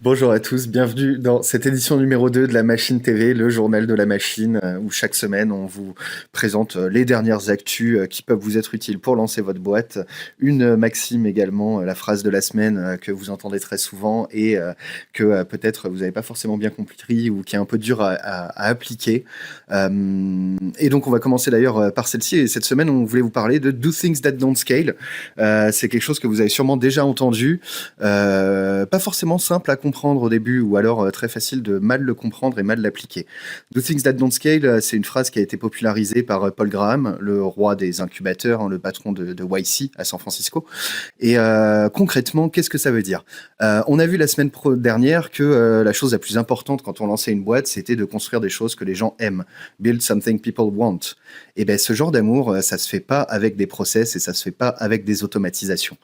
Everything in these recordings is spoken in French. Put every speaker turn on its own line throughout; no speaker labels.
Bonjour à tous, bienvenue dans cette édition numéro 2 de la Machine TV, le journal de la machine, où chaque semaine on vous présente les dernières actus qui peuvent vous être utiles pour lancer votre boîte. Une maxime également, la phrase de la semaine que vous entendez très souvent et que peut-être vous n'avez pas forcément bien compris ou qui est un peu dur à appliquer. Et donc on va commencer d'ailleurs par celle-ci. Et cette semaine on voulait vous parler de Do Things That Don't Scale. C'est quelque chose que vous avez sûrement déjà entendu. Pas forcément simple à comprendre au début, ou alors très facile de mal le comprendre et mal l'appliquer. Do Things That Don't Scale, c'est une phrase qui a été popularisée par Paul Graham, le roi des incubateurs, hein, le patron de YC à San Francisco. Et concrètement, qu'est-ce que ça veut dire? On a vu la semaine dernière que la chose la plus importante quand on lançait une boîte, c'était de construire des choses que les gens aiment. Build something people want. Et ben ce genre d'amour, ça se fait pas avec des process et ça se fait pas avec des automatisations.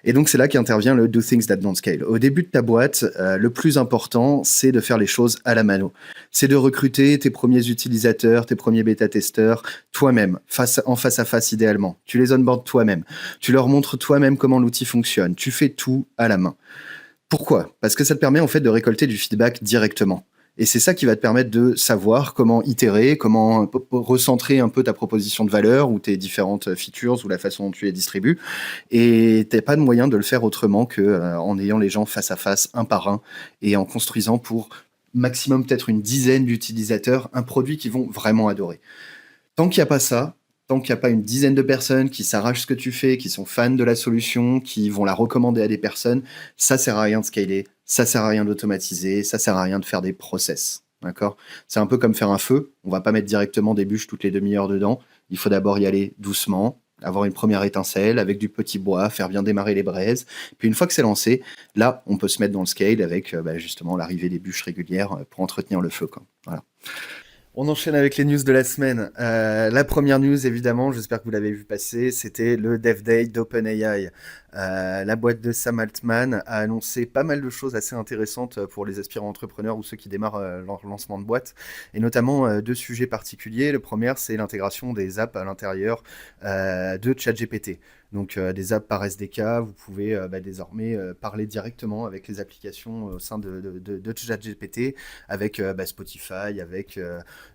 Et donc, c'est là qu'intervient le Do Things That Don't Scale. Au début de ta boîte, le plus important, c'est de faire les choses à la mano. C'est de recruter tes premiers utilisateurs, tes premiers bêta-testeurs, toi-même, en face à face idéalement. Tu les onboards toi-même. Tu leur montres toi-même comment l'outil fonctionne. Tu fais tout à la main. Pourquoi? Parce que ça te permet en fait de récolter du feedback directement. Et c'est ça qui va te permettre de savoir comment itérer, comment recentrer un peu ta proposition de valeur ou tes différentes features ou la façon dont tu les distribues. Et t'as pas de moyen de le faire autrement que en ayant les gens face à face, un par un, et en construisant pour maximum peut-être une dizaine d'utilisateurs un produit qu'ils vont vraiment adorer. Tant qu'il n'y a pas ça, tant qu'il n'y a pas une dizaine de personnes qui s'arrachent ce que tu fais, qui sont fans de la solution, qui vont la recommander à des personnes, ça sert à rien de scaler, ça sert à rien d'automatiser, ça sert à rien de faire des process. D'accord? C'est un peu comme faire un feu. On va pas mettre directement des bûches toutes les demi-heures dedans. Il faut d'abord y aller doucement, avoir une première étincelle avec du petit bois, faire bien démarrer les braises. Puis une fois que c'est lancé, là, on peut se mettre dans le scale avec justement l'arrivée des bûches régulières pour entretenir le feu, quoi. Voilà. On enchaîne avec les news de la semaine. La première news, évidemment, j'espère que vous l'avez vu passer, c'était le Dev Day d'OpenAI. La boîte de Sam Altman a annoncé pas mal de choses assez intéressantes pour les aspirants entrepreneurs ou ceux qui démarrent leur lancement de boîte, et notamment deux sujets particuliers. Le premier, c'est l'intégration des apps à l'intérieur de ChatGPT. Donc des apps par SDK, vous pouvez désormais parler directement avec les applications au sein de ChatGPT, avec Spotify, avec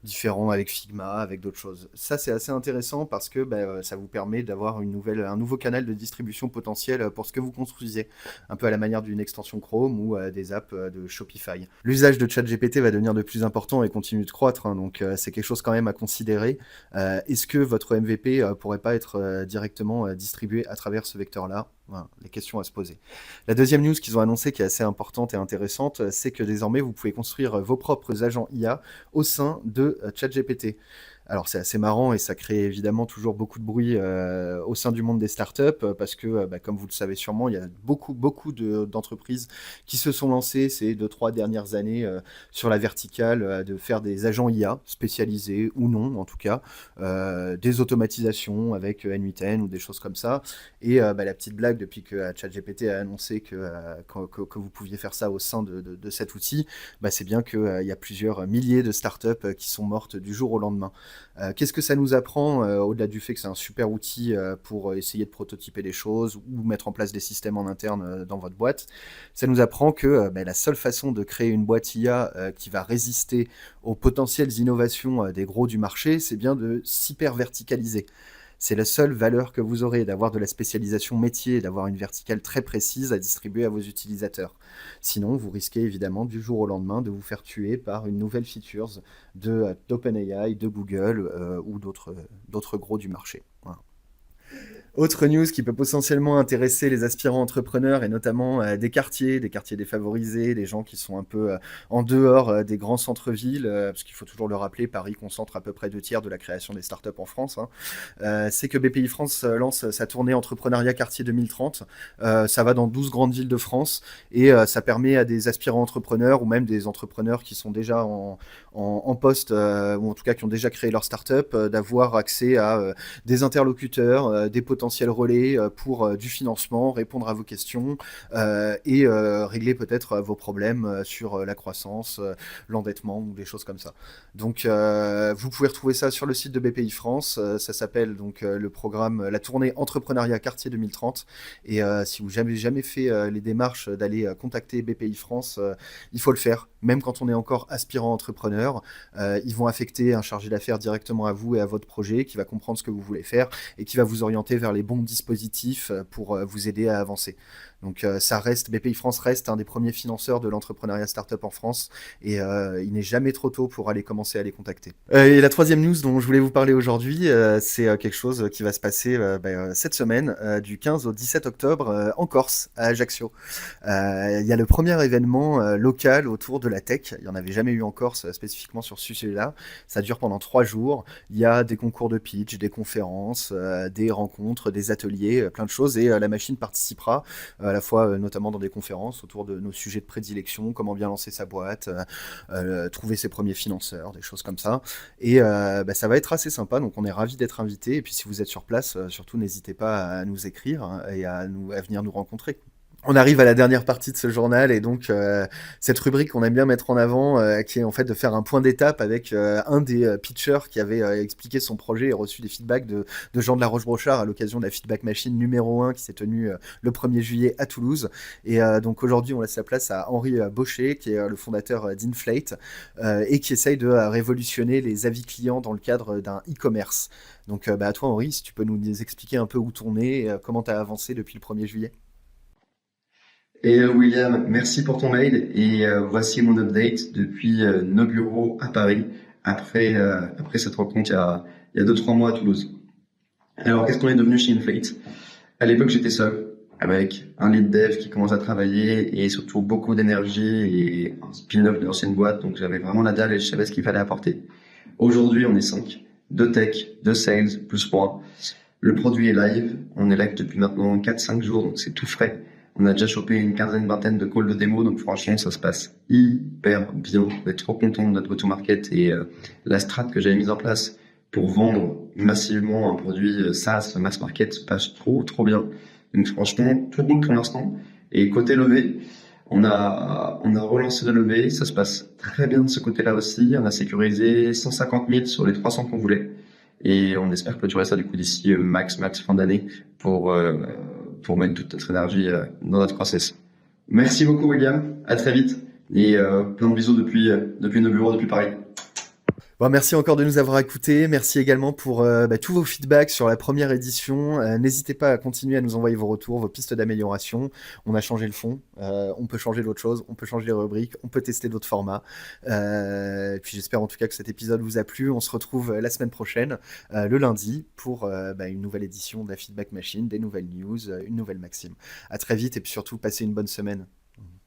différents, avec Figma, avec d'autres choses. Ça, c'est assez intéressant parce que ça vous permet d'avoir un nouveau canal de distribution potentiel pour ce que vous construisez, un peu à la manière d'une extension Chrome ou des apps de Shopify. L'usage de ChatGPT va devenir de plus important et continue de croître, hein, donc c'est quelque chose quand même à considérer. Est-ce que votre MVP pourrait pas être directement distribué à travers ce vecteur-là? Voilà, les questions à se poser. La deuxième news qu'ils ont annoncée, qui est assez importante et intéressante, c'est que désormais vous pouvez construire vos propres agents IA au sein de ChatGPT. Alors c'est assez marrant et ça crée évidemment toujours beaucoup de bruit au sein du monde des startups parce que, comme vous le savez sûrement, il y a beaucoup d'entreprises qui se sont lancées ces 2-3 dernières années sur la verticale de faire des agents IA spécialisés ou non en tout cas, des automatisations avec N8N ou des choses comme ça. Et la petite blague depuis que ChatGPT a annoncé que vous pouviez faire ça au sein de cet outil, c'est bien qu'il y a plusieurs milliers de startups qui sont mortes du jour au lendemain. Qu'est-ce que ça nous apprend, au-delà du fait que c'est un super outil pour essayer de prototyper des choses ou mettre en place des systèmes en interne dans votre boîte? Ça nous apprend que la seule façon de créer une boîte IA qui va résister aux potentielles innovations des gros du marché, c'est bien de s'hyper verticaliser. C'est la seule valeur que vous aurez, d'avoir de la spécialisation métier, d'avoir une verticale très précise à distribuer à vos utilisateurs. Sinon, vous risquez évidemment du jour au lendemain de vous faire tuer par une nouvelle feature d'OpenAI, de Google ou d'autres gros du marché. Voilà. Autre news qui peut potentiellement intéresser les aspirants entrepreneurs et notamment des quartiers défavorisés, des gens qui sont un peu en dehors des grands centres-villes, parce qu'il faut toujours le rappeler, Paris concentre à peu près 2 tiers de la création des startups en France, hein. C'est que BPI France lance sa tournée Entrepreneuriat Quartier 2030. Ça va dans 12 grandes villes de France et ça permet à des aspirants entrepreneurs ou même des entrepreneurs qui sont déjà en poste ou en tout cas qui ont déjà créé leur startup d'avoir accès à des interlocuteurs, des potentiels potentiels relais pour du financement, répondre à vos questions et régler peut-être vos problèmes sur la croissance, l'endettement ou des choses comme ça. Donc vous pouvez retrouver ça sur le site de BPI France. Ça s'appelle donc le programme La tournée entrepreneuriat quartier 2030. Et si vous n'avez jamais fait les démarches d'aller contacter BPI France, il faut le faire. Même quand on est encore aspirant entrepreneur, ils vont affecter un chargé d'affaires directement à vous et à votre projet qui va comprendre ce que vous voulez faire et qui va vous orienter vers les bons dispositifs pour vous aider à avancer. Donc ça reste, BPI France reste un des premiers financeurs de l'entrepreneuriat startup en France et il n'est jamais trop tôt pour aller commencer à les contacter. Et la troisième news dont je voulais vous parler aujourd'hui, c'est quelque chose qui va se passer cette semaine, du 15 au 17 octobre, en Corse, à Ajaccio. Il y a le premier événement local autour de la tech. Il n'y en avait jamais eu en Corse spécifiquement sur ce sujet-là. Ça dure pendant 3 jours. Il y a des concours de pitch, des conférences, des rencontres, des ateliers, plein de choses. Et la machine participera à la fois notamment dans des conférences autour de nos sujets de prédilection, comment bien lancer sa boîte, trouver ses premiers financeurs, des choses comme ça. Et ça va être assez sympa, donc on est ravis d'être invités. Et puis si vous êtes sur place, surtout n'hésitez pas à nous écrire hein, et à venir nous rencontrer. On arrive à la dernière partie de ce journal et donc cette rubrique qu'on aime bien mettre en avant, qui est en fait de faire un point d'étape avec un des pitchers qui avait expliqué son projet et reçu des feedbacks de Jean de la Roche-Brochard à l'occasion de la Feedback Machine numéro 1 qui s'est tenue le 1er juillet à Toulouse. Et donc aujourd'hui, on laisse la place à Henri Baucher, qui est le fondateur d'Inflate et qui essaye de révolutionner les avis clients dans le cadre d'un e-commerce. Donc à toi, Henri, si tu peux nous expliquer un peu où t'en es, comment tu as avancé depuis le 1er juillet.
Et William, merci pour ton mail et voici mon update depuis nos bureaux à Paris après cette rencontre il y a 2-3 mois à Toulouse. Alors qu'est-ce qu'on est devenu chez Inflate? À l'époque j'étais seul avec un lead dev qui commence à travailler et surtout beaucoup d'énergie et un spin-off de l'ancienne boîte, donc j'avais vraiment la dalle et je savais ce qu'il fallait apporter. Aujourd'hui on est 5, 2 tech, 2 sales plus moi. Le produit est live, on est live depuis maintenant 4-5 jours donc c'est tout frais. On a déjà chopé une quinzaine, vingtaine de calls de démo, donc franchement, ça se passe hyper bien. On est trop content de notre go-to-market et la strat que j'avais mise en place pour vendre massivement un produit SaaS, mass market, se passe trop bien. Donc franchement, tout roule pour l'instant. Et côté levée, on a relancé la levée, ça se passe très bien de ce côté-là aussi. On a sécurisé 150 000 sur les 300 qu'on voulait. Et on espère clôturer ça du coup d'ici max fin d'année pour mettre toute notre énergie dans notre process. Merci beaucoup William, à très vite et plein de bisous depuis nos bureaux, depuis Paris.
Bon, merci encore de nous avoir écoutés. Merci également pour tous vos feedbacks sur la première édition. N'hésitez pas à continuer à nous envoyer vos retours, vos pistes d'amélioration. On a changé le fond, on peut changer d'autres choses, on peut changer les rubriques, on peut tester d'autres formats. Puis j'espère en tout cas que cet épisode vous a plu. On se retrouve la semaine prochaine, le lundi, pour une nouvelle édition de la Feedback Machine, des nouvelles news, une nouvelle maxime. À très vite et puis surtout, passez une bonne semaine.